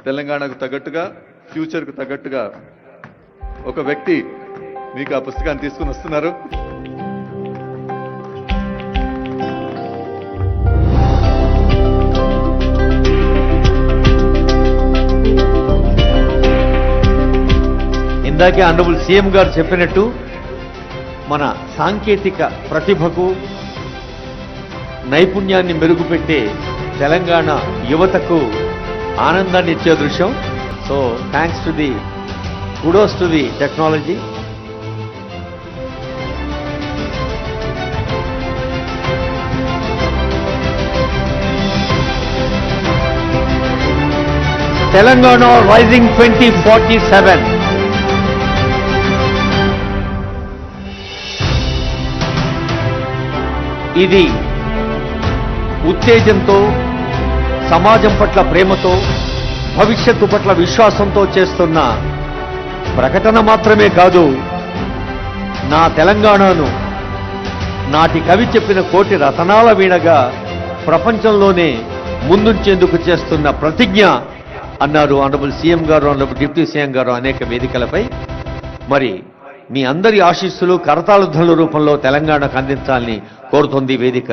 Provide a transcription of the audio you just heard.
తెలంగాణకు తగ్గట్టుగా ఫ్యూచర్కు తగ్గట్టుగా ఒక వ్యక్తి మీకు ఆ పుస్తకాన్ని తీసుకుని వస్తున్నారు. ఇందాకే ఆనరబుల్ సీఎం గారు చెప్పినట్టు మన సాంకేతిక ప్రతిభకు నైపుణ్యాన్ని మెరుగుపెట్టే తెలంగాణ యువతకు ఆనందాన్ని ఇచ్చే దృశ్యం. So thanks to the kudos to the technology. Telangana rising 2047. ఇది ఉత్తేజంతో, సమాజం పట్ల ప్రేమతో, భవిష్యత్తు పట్ల విశ్వాసంతో చేస్తున్న ప్రకటన మాత్రమే కాదు, నా తెలంగాణను నాటి కవి చెప్పిన కోటి రతనాల వీణగా ప్రపంచంలోనే ముందుంచేందుకు చేస్తున్న ప్రతిజ్ఞ అన్నారు ఆనరబుల్ సీఎం గారు, ఆనరబుల్ డిప్యూటీ సీఎం గారు అనేక వేదికలపై. మరి మీ అందరి ఆశీస్సులు కరతాళ ధ్వనుల రూపంలో తెలంగాణకు అందించాలని కోరుతోంది వేదిక.